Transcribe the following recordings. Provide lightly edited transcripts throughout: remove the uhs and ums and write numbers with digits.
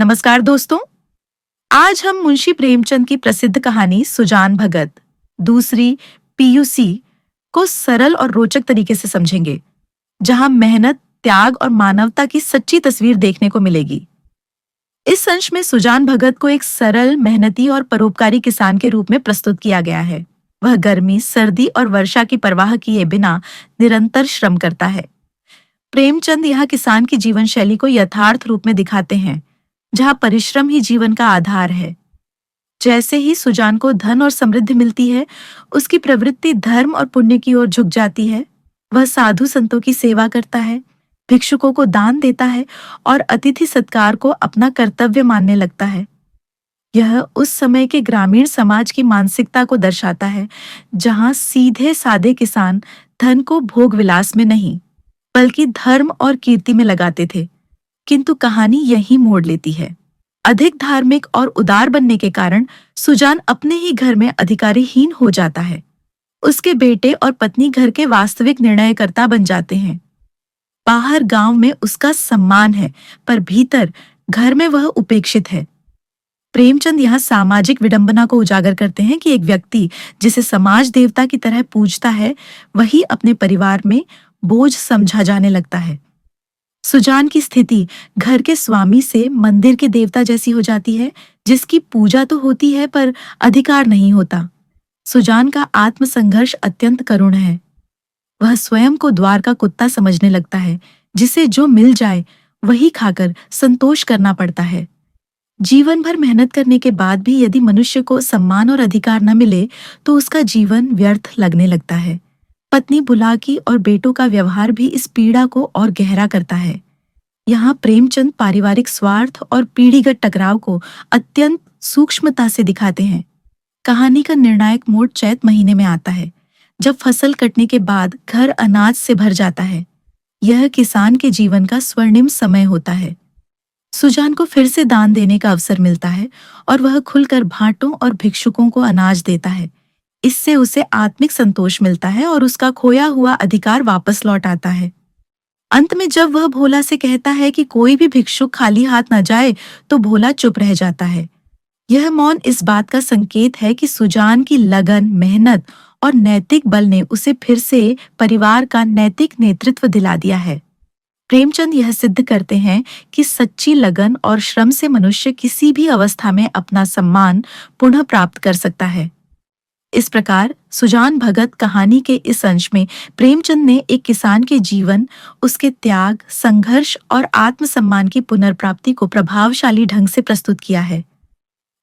नमस्कार दोस्तों। आज हम मुंशी प्रेमचंद की प्रसिद्ध कहानी सुजान भगत दूसरी पीयूसी को सरल और रोचक तरीके से समझेंगे, जहां मेहनत, त्याग और मानवता की सच्ची तस्वीर देखने को मिलेगी। इस अंश में सुजान भगत को एक सरल, मेहनती और परोपकारी किसान के रूप में प्रस्तुत किया गया है। वह गर्मी, सर्दी और वर्षा की परवाह किए बिना निरंतर श्रम करता है। प्रेमचंद यहाँ किसान की जीवन शैली को यथार्थ रूप में दिखाते हैं, जहाँ परिश्रम ही जीवन का आधार है। जैसे ही सुजान को धन और समृद्धि मिलती है, उसकी प्रवृत्ति धर्म और पुण्य की ओर झुक जाती है। वह साधु संतों की सेवा करता है, भिक्षुकों को दान देता है और अतिथि सत्कार को अपना कर्तव्य मानने लगता है। यह उस समय के ग्रामीण समाज की मानसिकता को दर्शाता है, जहाँ सीधे सादे किसान धन को भोग विलास में नहीं, बल्कि धर्म और कीर्ति में लगाते थे। किंतु कहानी यही मोड़ लेती है। अधिक धार्मिक और उदार बनने के कारण सुजान अपने ही घर में अधिकारहीन हो जाता है। उसके बेटे और पत्नी घर के वास्तविक निर्णयकर्ता बन जाते हैं। बाहर गांव में उसका सम्मान है, पर भीतर घर में वह उपेक्षित है। प्रेमचंद यहाँ सामाजिक विडंबना को उजागर करते हैं कि एक व्यक्ति जिसे समाज देवता की तरह पूजता है, वही अपने परिवार में बोझ समझा जाने लगता है। सुजान की स्थिति घर के स्वामी से मंदिर के देवता जैसी हो जाती है, जिसकी पूजा तो होती है पर अधिकार नहीं होता। सुजान का आत्मसंघर्ष अत्यंत करुण है। वह स्वयं को द्वार का कुत्ता समझने लगता है, जिसे जो मिल जाए वही खाकर संतोष करना पड़ता है। जीवन भर मेहनत करने के बाद भी यदि मनुष्य को सम्मान और अधिकार न मिले, तो उसका जीवन व्यर्थ लगने लगता है। पत्नी बुलाकी और बेटों का व्यवहार भी इस पीड़ा को और गहरा करता है। यहाँ प्रेमचंद पारिवारिक स्वार्थ और पीढ़ीगत टकराव को अत्यंत सूक्ष्मता से दिखाते हैं। कहानी का निर्णायक मोड़ चैत महीने में आता है, जब फसल कटने के बाद घर अनाज से भर जाता है। यह किसान के जीवन का स्वर्णिम समय होता है। सुजान को फिर से दान देने का अवसर मिलता है और वह खुलकर भाटों और भिक्षुकों को अनाज देता है। इससे उसे आत्मिक संतोष मिलता है और उसका खोया हुआ अधिकार वापस लौट आता है। अंत में जब वह भोला से कहता है कि कोई भी भिक्षुक खाली हाथ न जाए, तो भोला चुप रह जाता है। यह मौन इस बात का संकेत है कि सुजान की लगन, मेहनत और नैतिक बल ने उसे फिर से परिवार का नैतिक नेतृत्व दिला दिया है। प्रेमचंद यह सिद्ध करते हैं कि सच्ची लगन और श्रम से मनुष्य किसी भी अवस्था में अपना सम्मान पुनः प्राप्त कर सकता है। इस प्रकार सुजान भगत कहानी के इस अंश में प्रेमचंद ने एक किसान के जीवन, उसके त्याग, संघर्ष और आत्मसम्मान की पुनर्प्राप्ति को प्रभावशाली ढंग से प्रस्तुत किया है।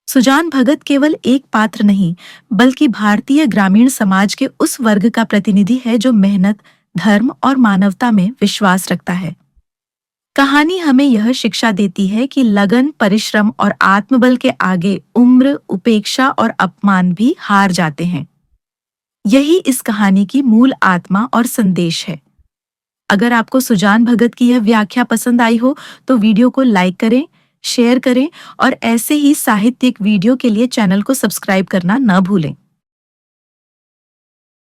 सुजान भगत केवल एक पात्र नहीं, बल्कि भारतीय ग्रामीण समाज के उस वर्ग का प्रतिनिधि है जो मेहनत, धर्म और मानवता में विश्वास रखता है। कहानी हमें यह शिक्षा देती है कि लगन, परिश्रम और आत्मबल के आगे उम्र, उपेक्षा और अपमान भी हार जाते हैं। यही इस कहानी की मूल आत्मा और संदेश है। अगर आपको सुजान भगत की यह व्याख्या पसंद आई हो, तो वीडियो को लाइक करें, शेयर करें और ऐसे ही साहित्यिक वीडियो के लिए चैनल को सब्सक्राइब करना न भूलें।